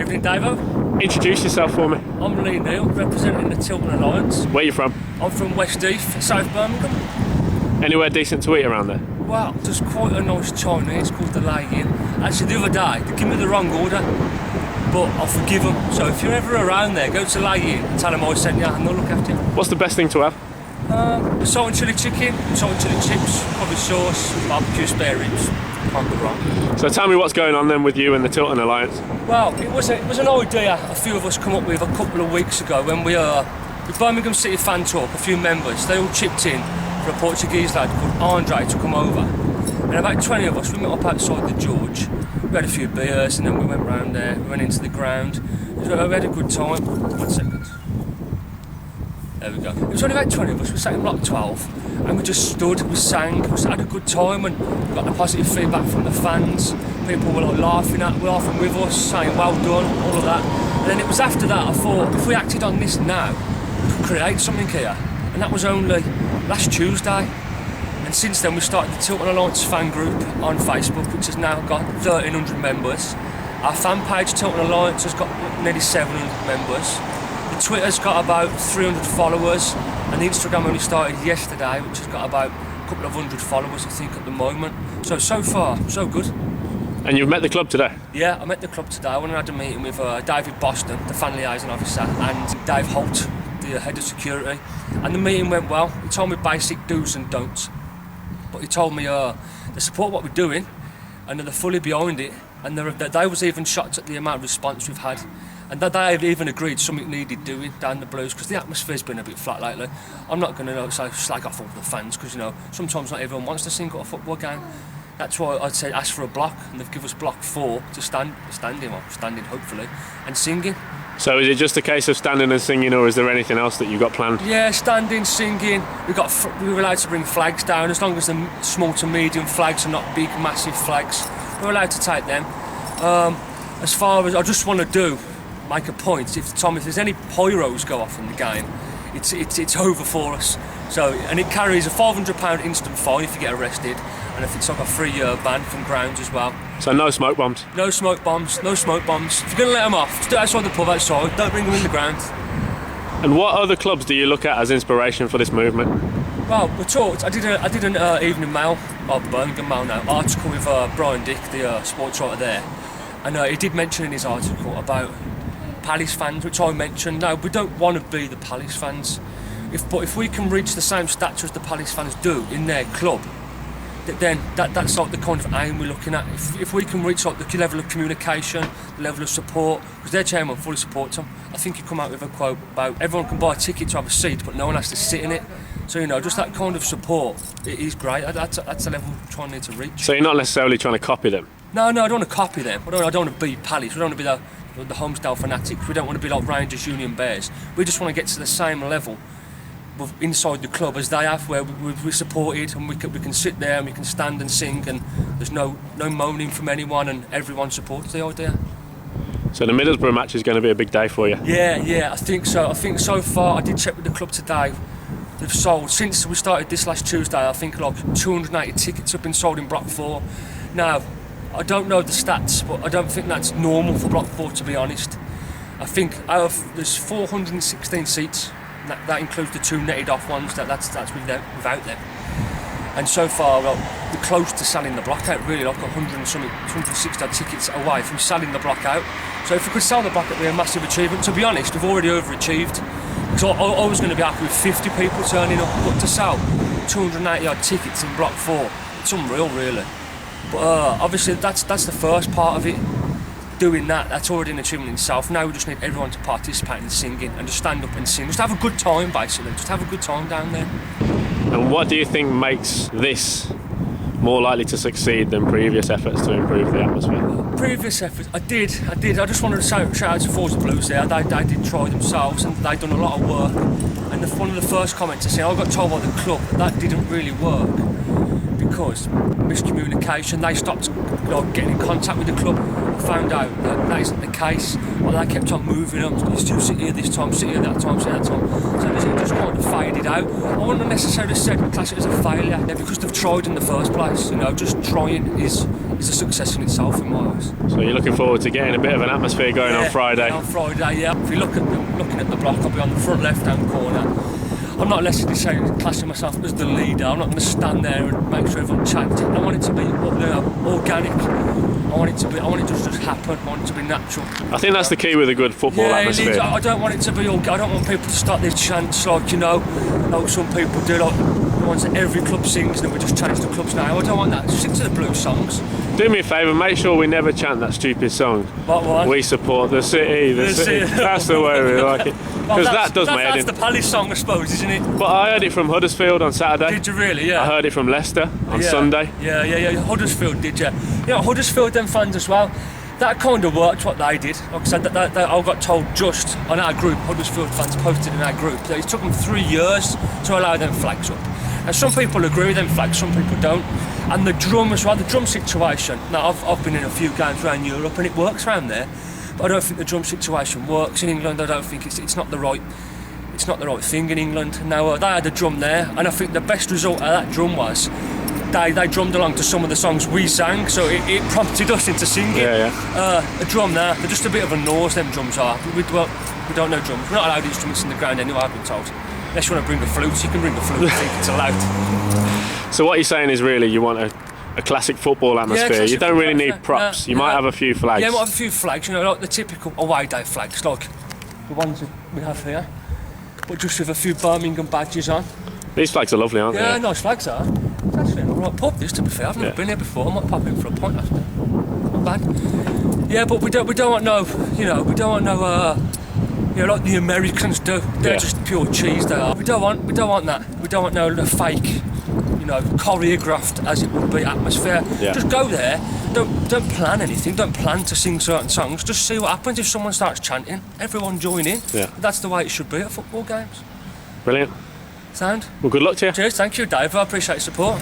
Evening, Davo. Introduce yourself for me. I'm Neal, representing the Tilton Alliance. Where are you from? I'm from West Heath, South Birmingham. Anywhere decent to eat around there? Well, there's quite a nice Chinese called the Lay Inn. Actually, the other day, they gave me the wrong order, but I'll forgive them. So if you're ever around there, go to Lay Inn and tell them I sent you and they'll look after you. What's the best thing to have? Salt and chilli chicken, salt and chilli chips, probably sauce, barbecue spare ribs. Can't go wrong. So tell me what's going on then with you and the Tilton Alliance. Well, it was an idea a few of us come up with a couple of weeks ago when we with Birmingham City fan talk, a few members, they all chipped in for a Portuguese lad called Andre to come over. And about 20 of us, we met up outside the George. We had a few beers and then we went round there, we went into the ground. We had a good time. 1 second. There we go. It was only about 20 of us, we sat in block 12 and we just stood, we sang, we had a good time and we got the positive feedback from the fans. People were like laughing with us, saying well done, all of that. And then it was after that I thought, if we acted on this now, we could create something here. And that was only last Tuesday. And since then we started the Tilton Alliance fan group on Facebook, which has now got 1,300 members. Our fan page, Tilton Alliance, has got nearly 700 members. The Twitter's got about 300 followers, and the Instagram only started yesterday, which has got about a couple of hundred followers, I think, at the moment. So far, so good. And you've met the club today? Yeah, I met the club today. I went and had a meeting with David Boston, the fan liaison officer, and Dave Holt, the head of security. And the meeting went well. He told me basic do's and don'ts. But he told me they support what we're doing, and they're fully behind it. And they was even shocked at the amount of response we've had. And that they have even agreed something needed doing down the Blues, because the atmosphere's been a bit flat lately. I'm not going to slag off all the fans, because sometimes not everyone wants to sing at a football game. That's why I'd say ask for a block, and they've given us block 4 to standing hopefully, and singing. So is it just a case of standing and singing, or is there anything else that you've got planned? Yeah, standing, singing. We were allowed to bring flags down, as long as the small to medium flags are not big, massive flags. We're allowed to take them. As far as I just want to make a point. If there's any pyros go off in the game, it's over for us. So, and it carries a £500 instant fine if you get arrested, and if it's like a 3-year ban from grounds as well. So no smoke bombs? No smoke bombs, no smoke bombs. If you're going to let them off, just do it outside the pub outside, don't bring them in the ground. And what other clubs do you look at as inspiration for this movement? Well, we talked, I did an Evening Mail, or Birmingham Mail now, article with Brian Dick, the sports writer there, and he did mention in his article about Palace fans, which I mentioned. No, we don't want to be the Palace fans. But if we can reach the same stature as the Palace fans do in their club, then that's like the kind of aim we're looking at. If we can reach like the level of communication, the level of support, because their chairman fully supports them. I think he come out with a quote about everyone can buy a ticket to have a seat, but no one has to sit in it. So just that kind of support, it is great. That's the level we're trying to reach. So you're not necessarily trying to copy them? No, I don't want to copy them. I don't want to be Palace. We don't want to be the Homesdale fanatics. We don't want to be like Rangers, Union, Bears. We just want to get to the same level inside the club as they have, where we're supported and we can sit there and we can stand and sing, and there's no moaning from anyone, and everyone supports the idea. So the Middlesbrough match is going to be a big day for you? Yeah, I think so. I think so far, I did check with the club today, they've sold, since we started this last Tuesday, I think like 280 tickets have been sold in Block 4. Now, I don't know the stats, but I don't think that's normal for Block 4, to be honest. I think there's 416 seats. That includes the 2 netted off ones. That's without them. And so far, we're close to selling the block out. Really, like 160 tickets away from selling the block out. So if we could sell the block out, it'd be a massive achievement. To be honest, we've already overachieved. Because I was going to be happy with 50 people turning up, but to sell 280 odd tickets in Block 4, it's unreal, really. But obviously, that's the first part of it. Doing that's already an achievement in itself. Now we just need everyone to participate in singing and just stand up and sing. Just have a good time, basically. Just have a good time down there. And what do you think makes this more likely to succeed than previous efforts to improve the atmosphere? Previous efforts, I did. I just wanted to shout out to Forza Blues there. They did try themselves, and they'd done a lot of work. And one of the first comments I said, I got told by the club that didn't really work because miscommunication. They stopped getting in contact with the club. Found out that isn't the case. Well, they kept on moving them. You still sit here this time, sit here that time, sit that time. So it just kind of faded out. I wouldn't necessarily class it as a failure because they've tried in the first place. Just trying is is a success in itself in my eyes. So you're looking forward to getting a bit of an atmosphere going on Friday? Yeah, on Friday, yeah. If you looking at the block, I'll be on the front left-hand corner. I'm not necessarily classing myself as the leader. I'm not going to stand there and make sure everyone chanting. I want it to be organic. I want it to just happen. I want it to be natural. I think that's the key with a good football atmosphere. I don't want it to be all. I don't want people to start their chants like some people do, like the ones that every club sings, and we just change the clubs now. I don't want that. Just stick to the blues songs. Do me a favour, make sure we never chant that stupid song. What one? We support the city, the city. That's the way we like it. Because that does my head in. That's the Palace song, I suppose, isn't it? But I heard it from Huddersfield on Saturday. Did you really? Yeah. I heard it from Leicester on Sunday. Yeah. Huddersfield did, yeah. Huddersfield, them fans as well. That kind of worked what they did. Like I said, that I got told just on our group, Huddersfield fans posted in our group, that it took them 3 years to allow them flags up. And some people agree with them flags, some people don't. And the drum as well, the drum situation. Now, I've been in a few games around Europe and it works around there. But I don't think the drum situation works in England. I don't think it's not the right thing in England. Now they had a drum there, and I think the best result of that drum was they drummed along to some of the songs we sang, so it prompted us into singing. A drum there, they're just a bit of a nose, them drums are. We don't know drums. We're not allowed instruments in the ground anyway, I've been told. Unless you want to bring a flute, you can bring a flute. I think it's allowed. So what you're saying is really you want a classic football atmosphere. You don't really need props. You might have a few flags. Yeah, we might have a few flags, like the typical away day flags, like the ones that we have here, but just with a few Birmingham badges on. These flags are lovely, aren't they? Yeah, nice flags are. It's actually an alright pub, this, to be fair. I've never been here before. I might pop in for a pint after. Not bad. Yeah, but we don't want no, like the Americans do. They're just pure cheese, they are. We don't want that. We don't want no fake, choreographed as it would be atmosphere. Yeah. Just go there. Don't plan anything. Don't plan to sing certain songs. Just see what happens if someone starts chanting. Everyone join in. Yeah. That's the way it should be at football games. Brilliant. Sound? Well, good luck to you. Cheers. Thank you, Dave. I appreciate your support.